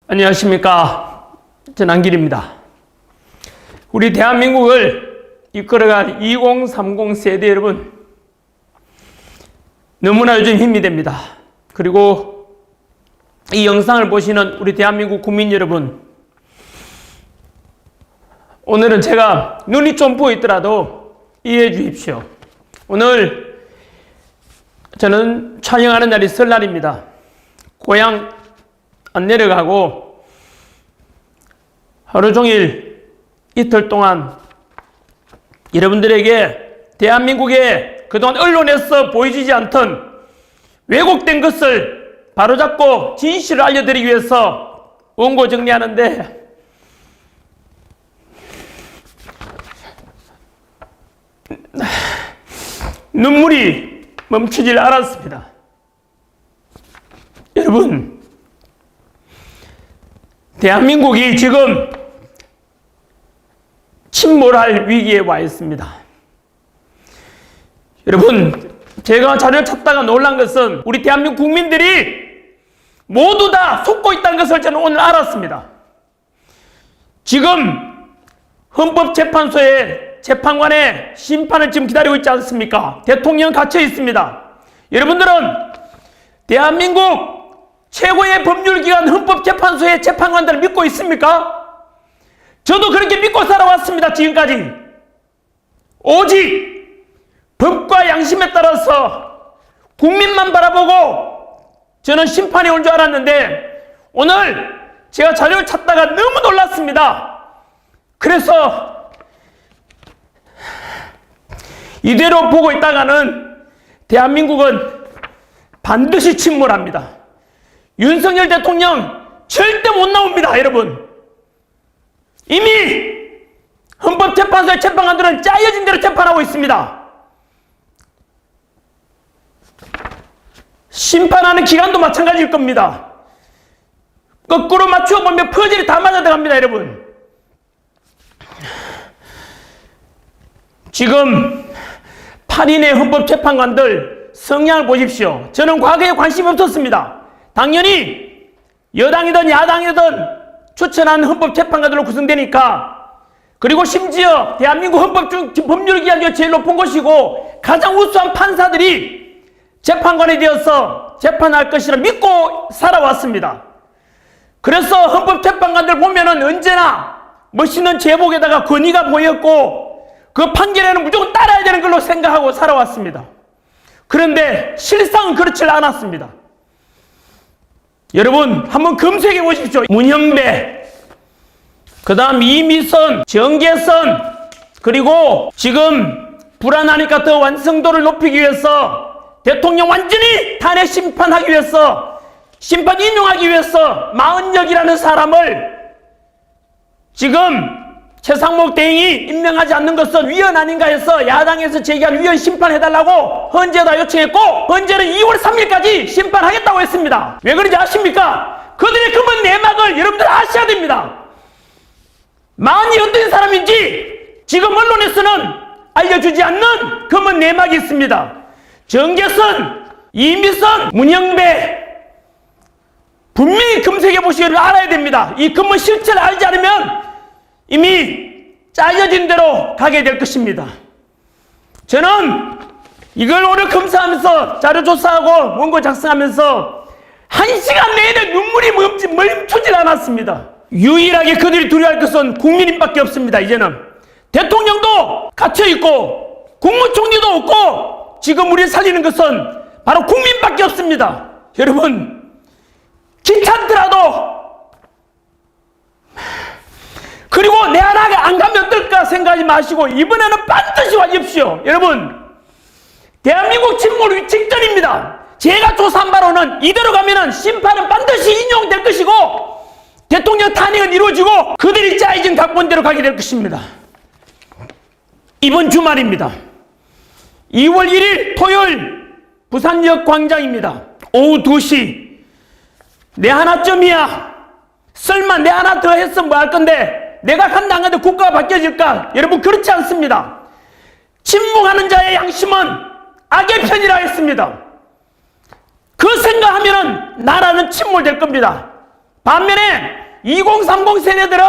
안녕하십니까. 전한길입니다. 우리 대한민국을 이끌어갈 2030 세대 여러분, 너무나 요즘 힘이 됩니다. 그리고 이 영상을 보시는 우리 대한민국 국민 여러분, 오늘은 제가 눈이 좀 부어있더라도 이해해 주십시오. 오늘 저는 촬영하는 날이 설날입니다. 고향 안 내려가고 하루 종일 이틀 동안 여러분들에게 대한민국의 그동안 언론에서 보여지지 않던 왜곡된 것을 바로잡고 진실을 알려드리기 위해서 원고 정리하는데 눈물이 멈추질 않았습니다. 여러분, 대한민국이 지금 침몰할 위기에 와 있습니다. 여러분, 제가 자료를 찾다가 놀란 것은 우리 대한민국 국민들이 모두 다 속고 있다는 것을 저는 오늘 알았습니다. 지금 헌법재판소의 재판관의 심판을 지금 기다리고 있지 않습니까? 대통령 갇혀 있습니다. 여러분들은 대한민국 최고의 법률기관 헌법재판소의 재판관들을 믿고 있습니까? 저도 그렇게 믿고 살아왔습니다. 지금까지. 오직 법과 양심에 따라서 국민만 바라보고 저는 심판이 올 줄 알았는데 오늘 제가 자료를 찾다가 너무 놀랐습니다. 그래서 이대로 보고 있다가는 대한민국은 반드시 침몰합니다. 윤석열 대통령 절대 못 나옵니다, 여러분. 이미 헌법재판소의 재판관들은 짜여진 대로 재판하고 있습니다. 심판하는 기간도 마찬가지일 겁니다. 거꾸로 맞추어 보면 퍼즐이 다 맞아 들어갑니다, 여러분. 지금 8인의 헌법재판관들 성향을 보십시오. 저는 과거에 관심이 없었습니다. 당연히 여당이든 야당이든 추천한 헌법재판관들로 구성되니까, 그리고 심지어 대한민국 헌법 중 법률기관 중에 제일 높은 곳이고 가장 우수한 판사들이 재판관이 되어서 재판할 것이라 믿고 살아왔습니다. 그래서 헌법재판관들 보면은 언제나 멋있는 제복에다가 권위가 보였고 그 판결에는 무조건 따라야 되는 걸로 생각하고 살아왔습니다. 그런데 실상은 그렇지 않았습니다. 여러분, 한번 검색해 보십시오. 문형배, 그 다음 이미선, 정계선, 그리고 지금 불안하니까 더 완성도를 높이기 위해서 대통령 완전히 탄핵 심판하기 위해서, 심판 인용하기 위해서 40역이라는 사람을 지금 최상목 대행이 임명하지 않는 것은 위헌 아닌가 해서 야당에서 제기한 위헌 심판해달라고 헌재에다 요청했고, 헌재는 2월 3일까지 심판하겠다고 했습니다. 왜 그런지 아십니까? 그들의 검은 내막을 여러분들 아셔야 됩니다. 마흔이 어떤 사람인지 지금 언론에서는 알려주지 않는 검은 내막이 있습니다. 정계선, 이미선, 문형배, 분명히 검색해 보시기를 알아야 됩니다. 이 검은 실체를 알지 않으면 이미 짜여진 대로 가게 될 것입니다. 저는 이걸 오늘 검사하면서 자료 조사하고 원고 작성하면서 1시간 내내 눈물이 멈추질 않았습니다. 유일하게 그들이 두려워할 것은 국민밖에 없습니다. 이제는 대통령도 갇혀있고 국무총리도 없고 지금 우리를 살리는 것은 바로 국민밖에 없습니다. 여러분, 귀찮더라도, 그리고 내 하나가 안 가면 어떨까 생각하지 마시고 이번에는 반드시 와주십시오. 여러분, 대한민국 침몰 직전입니다. 제가 조사한 바로는 이대로 가면은 심판은 반드시 인용될 것이고 대통령 탄핵은 이루어지고 그들이 짜여진 각본대로 가게 될 것입니다. 이번 주말입니다. 2월 1일 토요일 부산역 광장입니다. 오후 2시. 내 하나쯤이야. 설마 내 하나 더 했으면 뭐 할 건데 내가 간다 안 간다 국가가 바뀌어질까? 여러분, 그렇지 않습니다. 침묵하는 자의 양심은 악의 편이라 했습니다. 그 생각하면은 나라는 침몰될 겁니다. 반면에 2030 세대들은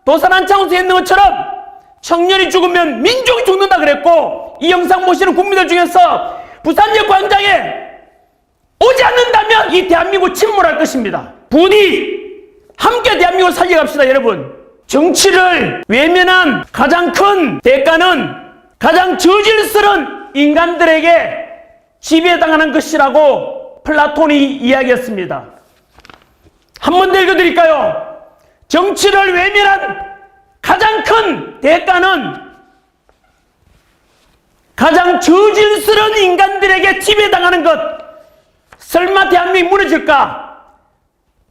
도산 한창호에서 있는 것처럼 청년이 죽으면 민족이 죽는다 그랬고, 이 영상 보시는 국민들 중에서 부산역 광장에 오지 않는다면 이 대한민국 침몰할 것입니다. 부디 함께 대한민국을 살려갑시다. 여러분, 정치를 외면한 가장 큰 대가는 가장 저질스러운 인간들에게 지배당하는 것이라고 플라톤이 이야기했습니다. 한 번 더 읽어드릴까요? 정치를 외면한 가장 큰 대가는 가장 저질스러운 인간들에게 지배당하는 것. 설마 대한민국이 무너질까?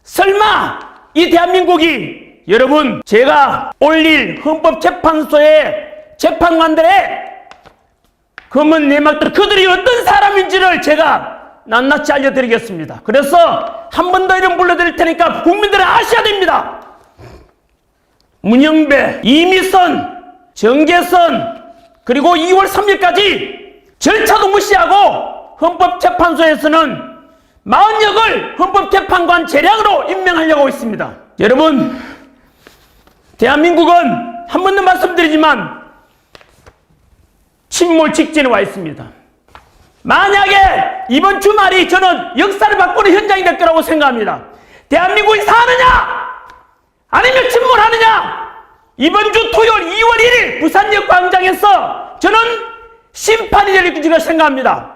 설마 이 대한민국이, 여러분, 제가 올릴 헌법재판소의 재판관들의 검은 내막들, 그들이 어떤 사람인지를 제가 낱낱이 알려드리겠습니다. 그래서 한 번 더 이름 불러드릴 테니까 국민들은 아셔야 됩니다. 문영배, 이미선, 정계선, 그리고 2월 3일까지 절차도 무시하고 헌법재판소에서는 40역을 헌법재판관 재량으로 임명하려고 있습니다. 여러분, 대한민국은 한 번 더 말씀드리지만 침몰 직전에 와 있습니다. 만약에 이번 주말이 저는 역사를 바꾸는 현장이 될 거라고 생각합니다. 대한민국이 사느냐 아니면 침몰하느냐, 이번 주 토요일 2월 1일 부산역 광장에서 저는 심판이 열릴 것이라고 생각합니다.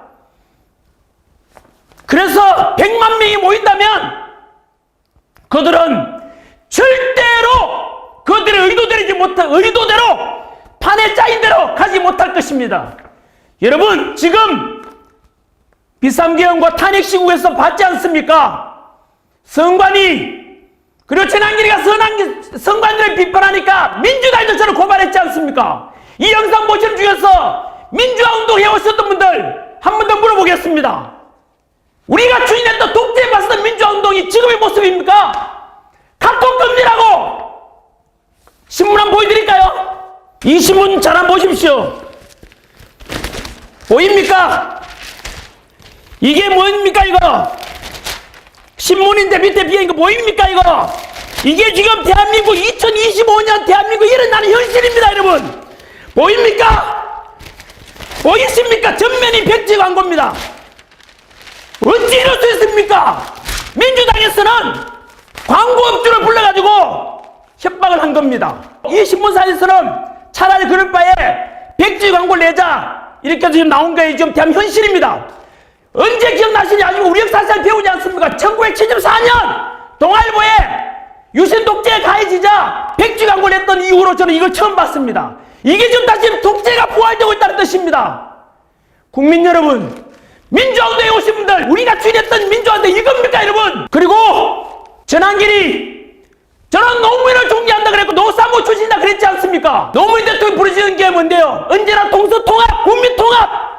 그래서 100만 명이 모인다면 그들은 절대로 그들의 의도대로 판에 짜인 대로 가지 못할 것입니다. 여러분, 지금 비상계엄과 탄핵시국에서 봤지 않습니까? 성관이, 그리고 전한길이가 성관들을 비판하니까 민주당도 저를 고발했지 않습니까? 이 영상 보시는 중에서 민주화 운동 해오셨던 분들 한 번 더 물어보겠습니다. 우리가 추진했던 독재에 맞서던 민주화 운동이 지금의 모습입니까? 각국금지라고 신문 한번 보여드릴까요? 이 신문 잘 한번 보십시오. 보입니까? 이게 뭡니까 이거? 신문인데 밑에 비어있는 거 보입니까 이거? 이게 지금 대한민국 2025년 대한민국 일어나는 현실입니다. 여러분, 보입니까? 보이십니까? 전면이 백지 광고입니다. 어찌 이럴 수 있습니까? 민주당에서는 광고업주를 불러가지고 협박을 한 겁니다. 이 신문사에서는 차라리 그럴 바에 백지 광고를 내자, 이렇게 지금 나온 거예요. 지금 대한민국 현실입니다. 언제 기억나시냐? 아직 우리 역사를 배우지 않습니까? 1974년 동아일보에 유신 독재에 가해지자 백지 광고를 했던 이후로 저는 이걸 처음 봤습니다. 이게 지금 다시 독재가 부활되고 있다는 뜻입니다. 국민 여러분, 민주화운동에 오신 분들, 우리가 추진했던 민주화운동 이겁니까 여러분? 그리고 전한길이 저는 노무현을 존경한다 그랬고 노사모 출신이다 그랬지 않습니까? 노무현 대통령이 부르시는 게 뭔데요? 언제나 동서통합, 국민통합,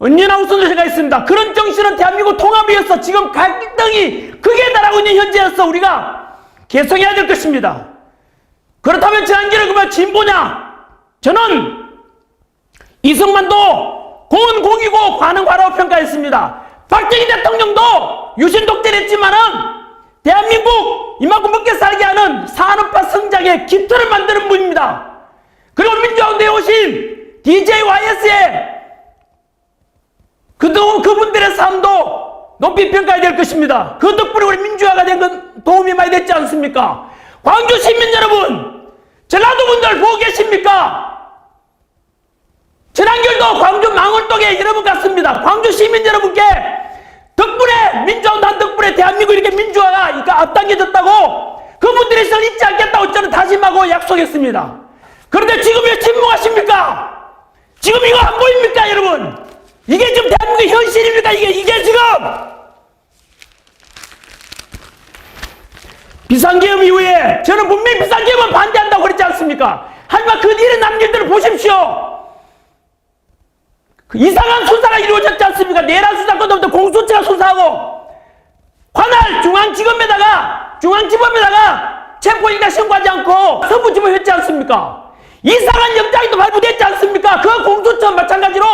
언제나 우선을 했습니다. 그런 정신은 대한민국 통합을 위해서 지금 갈등이 극에 달하고 있는 현재에서 우리가 개성해야 될 것입니다. 그렇다면 전한길은 그러면 진보냐? 저는 이승만도 공은 공이고 관은 과라고 평가했습니다. 박정희 대통령도 유신 독재를 했지만은 대한민국 이만큼 먹게 살게 하는 산업화 성장의 기틀을 만드는 분입니다. 그리고 민주화운동에 오신 DJYS의 그동안 그분들의 삶도 높이 평가해야 될 것입니다. 그 덕분에 우리 민주화가 된 건 도움이 많이 됐지 않습니까? 광주 시민 여러분, 전라도 분들 보고 계십니까? 전한길도 광주 망월동에 여러분 같습니다. 광주 시민 여러분께 덕분에 민주화운동 덕분에 대한민국 이렇게 민주화가 앞당겨졌다고 그분들이 저는 잊지 않겠다고 저는 다짐하고 약속했습니다. 그런데 지금 왜 침묵하십니까? 지금 이거 안 보입니까 여러분? 이게 지금 대한민국의 현실입니까? 이게 지금 비상계엄 이후에 저는 분명히 비상계엄은 반대한다고 그랬지 않습니까? 하지만 그 뒤에 남은 일들을 보십시오. 그 이상한 수사가 이루어졌지 않습니까? 내란 수사권부터 공수처가 수사하고 관할 중앙지검에다가 체포인가 신고하지 않고 서부지법 했지 않습니까? 이상한 영장이 또 발부됐지 않습니까? 그 공수처 마찬가지로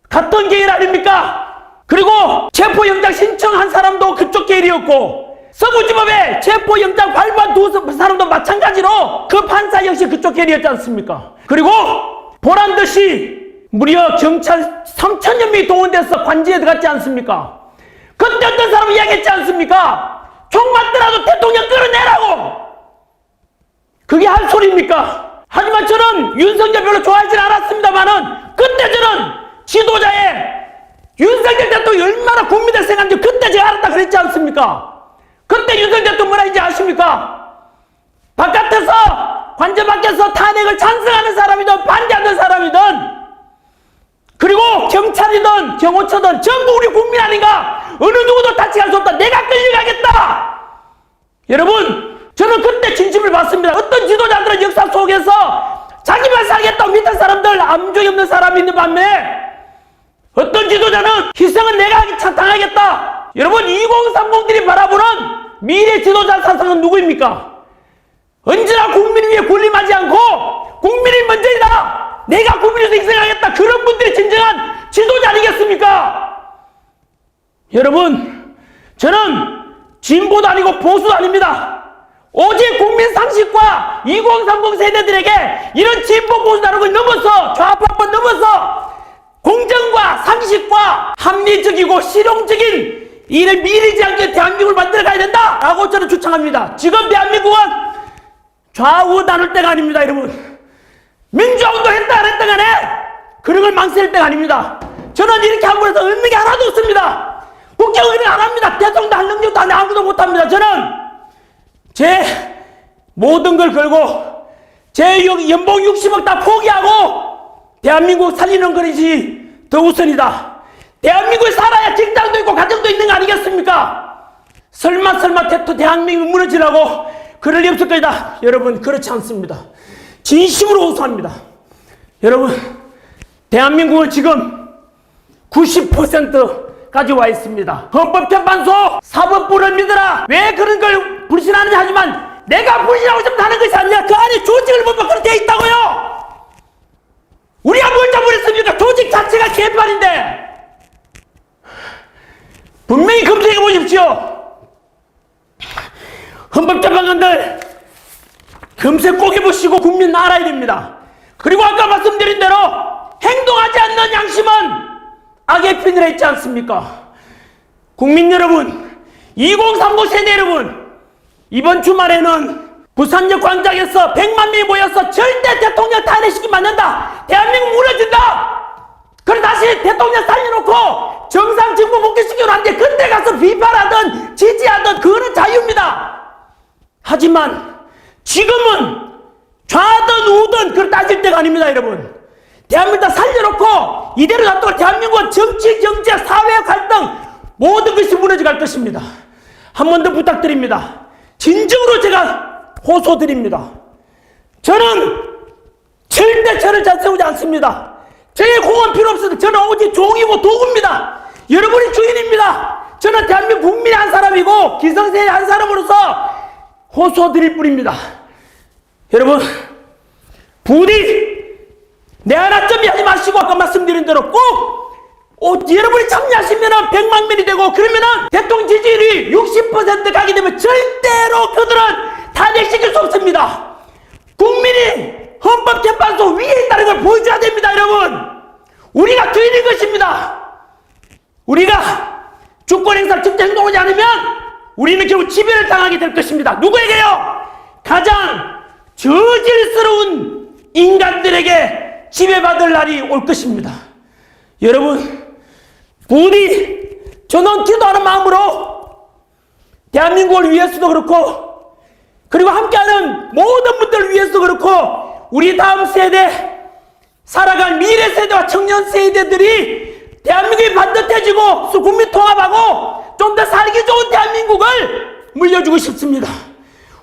같은 계열 아닙니까? 그리고 체포영장 신청한 사람도 그쪽 계열이었고 서구지법에 체포영장 발부한 두 사람도 마찬가지로 그 판사 역시 그쪽 계열이었지 않습니까? 그리고 보란듯이 무려 경찰 3,000여 명이 동원돼서 관제에 들어갔지 않습니까? 그때 어떤 사람이 이야기했지 않습니까? 총 맞더라도 대통령 끌어내라고! 그게 할 소리입니까? 하지만 저는 윤석열 별로 좋아하진 않았습니다만은 그때 저는 지도자의 윤석열 대통령이 얼마나 국민들 생각한지 그때 제가 알았다 그랬지 않습니까? 그때 윤석열 대통령 뭐라 했는지 아십니까? 바깥에서 관저 밖에서 탄핵을 찬성하는 사람이든 반대하는 사람이든 그리고 경찰이든 경호처든 전부 우리 국민 아닌가? 어느 누구도 다치게 할 수 없다. 내가 끌려가겠다. 여러분 저는 그때 진심을 받습니다. 어떤 지도자들은 역사 속에서 자기만 살겠다고 밑에 사람들 암족이 없는 사람이 있는 반면에 어떤 지도자는 희생은 내가 당하겠다. 여러분 2030들이 바라보는 미래 지도자 사상은 누구입니까? 언제나 국민을 위해 군림하지 않고 국민이 먼저이다. 내가 국민에서 희생하겠다. 그런 분들이 진정한 지도자 아니겠습니까? 여러분 저는 진보도 아니고 보수도 아닙니다. 오직 국민 상식과 2030 세대들에게 이런 진보 보수 다른 걸 넘어서 좌파권 넘어서 공정과 상식과 합리적이고 실용적인 이를 미리지 않게 대한민국을 만들어 가야 된다 라고 저는 주창합니다. 지금 대한민국은 좌우 나눌 때가 아닙니다. 여러분 민주화운동 했다 안 했다 간에 그런 걸 망설일 때가 아닙니다. 저는 이렇게 함으로 해서 얻는 게 하나도 없습니다. 국정을 안 합니다. 대통령도 할 능력도 안 해. 아무도 못합니다. 저는 제 모든 걸 걸고 제 연봉 60억 다 포기하고 대한민국 살리는 것이 더 우선이다. 대한민국에 살아야 직장도 있고 가정도 있는 거 아니겠습니까? 설마 대한민국이 무너지라고 그럴 리 없을 것이다. 여러분 그렇지 않습니다. 진심으로 호소합니다. 여러분 대한민국은 지금 90%까지 와 있습니다. 헌법재판소 사법부를 믿어라. 왜 그런 걸 불신하느냐 하지만 내가 불신하고 싶다 하는 것이 아니라 그 안에 조직을 보면 그렇게 돼 있다고요. 우리가 뭘 잘못했습니까? 조직 자체가 개판인데 분명히 검토해 보십시오. 헌법재판관들 검색 꼭 해보시고 국민 알아야 됩니다. 그리고 아까 말씀드린 대로 행동하지 않는 양심은 악의 편이라 했지 않습니까? 국민 여러분 2030 세대 여러분 이번 주말에는 부산역 광장에서 100만 명이 모여서 절대 대통령 탄핵시키면 안 된다. 대한민국 무너진다. 그래 다시 대통령 살려놓고 정상 정부 복귀시키면 안 돼. 그때 가서 비판하든 지지하든 그거는 자유입니다. 하지만 지금은 좌든 우든 그걸 따질 때가 아닙니다. 여러분 대한민국 다 살려놓고 이대로 놔두고 대한민국은 정치, 경제, 사회 갈등 모든 것이 무너져갈 것입니다. 한 번 더 부탁드립니다. 진정으로 제가 호소드립니다. 저는 절대 저를 잘 세우지 않습니다. 저의 공은 필요 없습니다. 저는 오직 종이고 도구입니다. 여러분이 주인입니다. 저는 대한민국 국민의 한 사람이고 기성세대의 한 사람으로서 호소드릴 뿐입니다. 여러분 부디 내 하나쯤이 하지 마시고 아까 말씀드린 대로 꼭 여러분이 참여하시면 100만 명이 되고 그러면은 대통령 지지율이 60% 가게 되면 절대로 그들은 탄핵시킬 수 없습니다. 국민이 헌법재판소 위에 있다는 걸 보여줘야 됩니다. 여러분 우리가 주인인 것입니다. 우리가 주권행사를 직접 행동하지 않으면 우리는 결국 지배를 당하게 될 것입니다. 누구에게요? 가장 저질스러운 인간들에게 지배받을 날이 올 것입니다. 여러분 부디 저는 기도하는 마음으로 대한민국을 위해서도 그렇고 그리고 함께하는 모든 분들을 위해서도 그렇고 우리 다음 세대 살아갈 미래 세대와 청년 세대들이 대한민국이 반듯해지고 국민 통합하고 좀 더 살기 좋은 대한민국을 물려주고 싶습니다.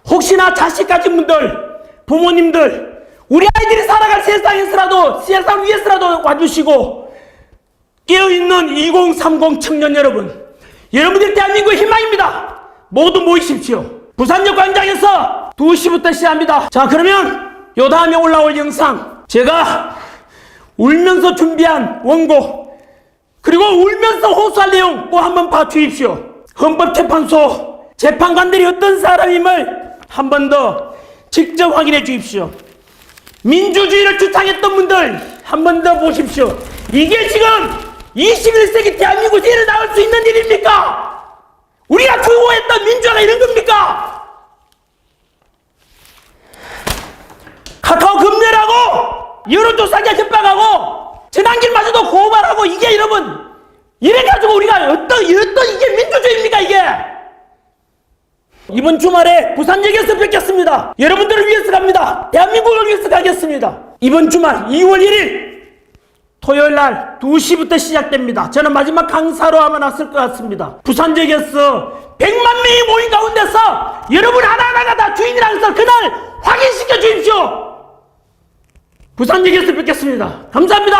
혹시나 자식 가진 분들 부모님들 우리 아이들이 살아갈 세상에서라도 세상 위에서라도 와주시고 깨어있는 2030 청년 여러분 여러분들 대한민국의 희망입니다. 모두 모이십시오. 부산역 광장에서 2시부터 시작합니다. 자 그러면 요 다음에 올라올 영상 제가 울면서 준비한 원고 그리고 울면서 호소할 내용 뭐 한번 봐주십시오. 헌법재판소 재판관들이 어떤 사람임을 한 번 더 직접 확인해 주십시오. 민주주의를 주창했던 분들 한 번 더 보십시오. 이게 지금 21세기 대한민국에서 일어날 수 있는 일입니까? 우리가 추구했던 민주화가 이런 겁니까? 카카오 검열하고 여론조사기에 협박하고 전환길마저도 고발하고 이게 여러분 이래가지고 우리가 어떤 이게 민주주의입니까 이게? 이번 주말에 부산역에서 뵙겠습니다. 여러분들을 위해서 갑니다. 대한민국을 위해서 가겠습니다. 이번 주말 2월 1일 토요일 날 2시부터 시작됩니다. 저는 마지막 강사로 아마 나설 것 같습니다. 부산역에서 100만 명이 모인 가운데서 여러분 하나하나가 다 주인이라서 그날 확인시켜 주십시오. 부산역에서 뵙겠습니다. 감사합니다.